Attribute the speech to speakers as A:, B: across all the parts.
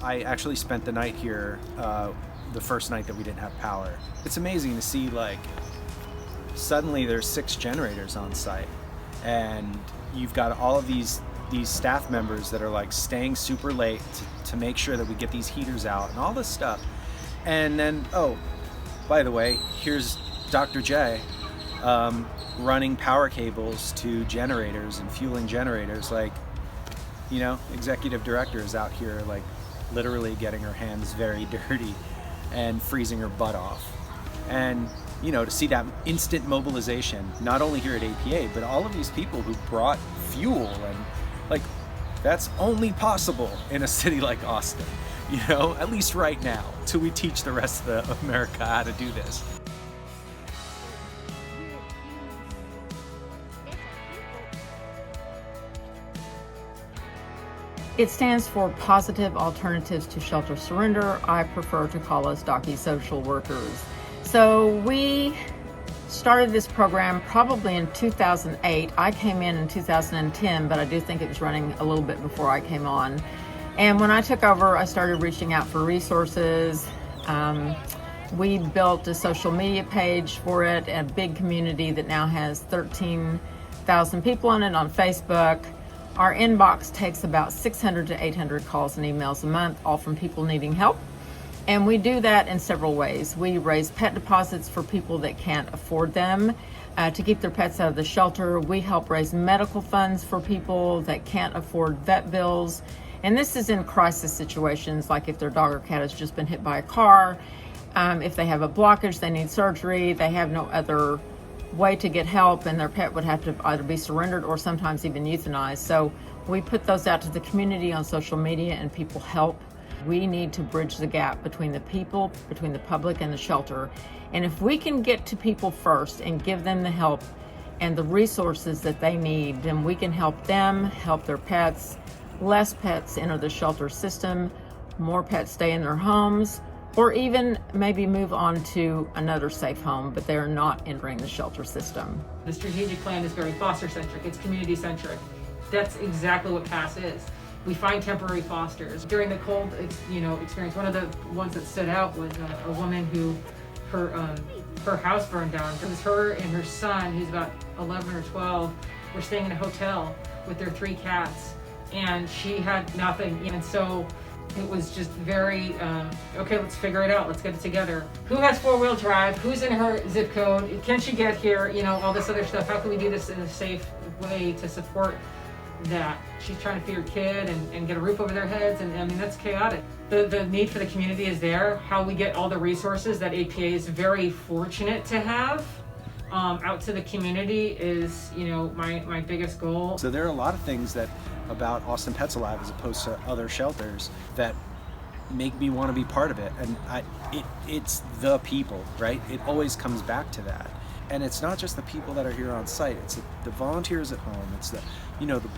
A: I actually spent the night here, the first night that we didn't have power. It's amazing to see, like, suddenly there's 6 generators on site, and you've got all of these staff members that are like staying super late to make sure that we get these heaters out and all this stuff. And then, oh, by the way, here's Dr. J running power cables to generators and fueling generators. Like, you know, executive director is out here like literally getting her hands very dirty and freezing her butt off. And you know, to see that instant mobilization, not only here at APA, but all of these people who brought fuel, and like, that's only possible in a city like Austin, you know, at least right now, till we teach the rest of America how to do this.
B: It stands for Positive Alternatives to Shelter Surrender. I prefer to call us DOCI social workers. So we started this program probably in 2008. I came in 2010, but I do think it was running a little bit before I came on. And when I took over, I started reaching out for resources. We built a social media page for it, a big community that now has 13,000 people on it on Facebook. Our inbox takes about 600 to 800 calls and emails a month, all from people needing help. And we do that in several ways. We raise pet deposits for people that can't afford them to keep their pets out of the shelter. We help raise medical funds for people that can't afford vet bills. And this is in crisis situations, like if their dog or cat has just been hit by a car, if they have a blockage, they need surgery, they have no other way to get help, and their pet would have to either be surrendered or sometimes even euthanized. So we put those out to the community on social media, and people help. We need to bridge the gap between the people, between the public and the shelter. And if we can get to people first and give them the help and the resources that they need, then we can help them, help their pets. Less pets enter the shelter system, more pets stay in their homes, or even maybe move on to another safe home, but they're not entering the shelter system.
C: The strategic plan is very foster-centric, it's community-centric. That's exactly what PASS is. We find temporary fosters. During the cold, experience, one of the ones that stood out was a woman who, her house burned down. It was her and her son, who's about 11 or 12, were staying in a hotel with their 3 cats, and she had nothing. And so it was just very, okay, let's figure it out, let's get it together. Who has 4-wheel drive? Who's in her zip code? Can she get here? You know, all this other stuff. How can we do this in a safe way to support that? She's trying to feed her kid and get a roof over their heads, and I mean, that's chaotic. The need for the community is there. How we get all the resources that APA is very fortunate to have out to the community is, you know, my biggest goal.
A: So there are a lot of things that about Austin Pets Alive as opposed to other shelters that make me want to be part of it. And it's the people, right? It always comes back to that. And it's not just the people that are here on site, it's the volunteers at home, it's the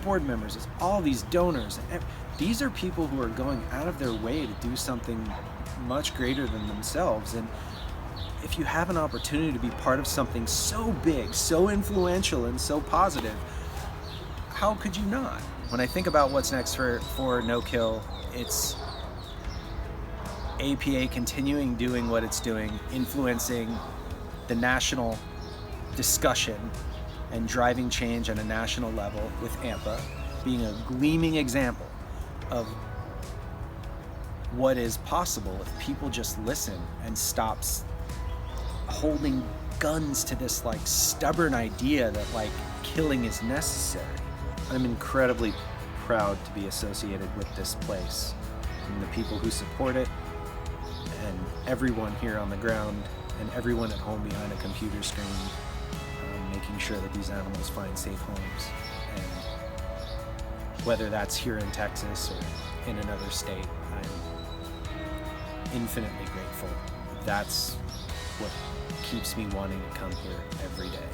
A: board members, it's all these donors. These are people who are going out of their way to do something much greater than themselves. And if you have an opportunity to be part of something so big, so influential, and so positive, how could you not? When I think about what's next for No Kill, it's APA continuing doing what it's doing, influencing the national discussion and driving change on a national level with AMPA, being a gleaming example of what is possible if people just listen and stops holding guns to this like stubborn idea that like killing is necessary. I'm incredibly proud to be associated with this place and the people who support it, and everyone here on the ground and everyone at home behind a computer screen, making sure that these animals find safe homes. And whether that's here in Texas or in another state, I'm infinitely grateful. That's what keeps me wanting to come here every day.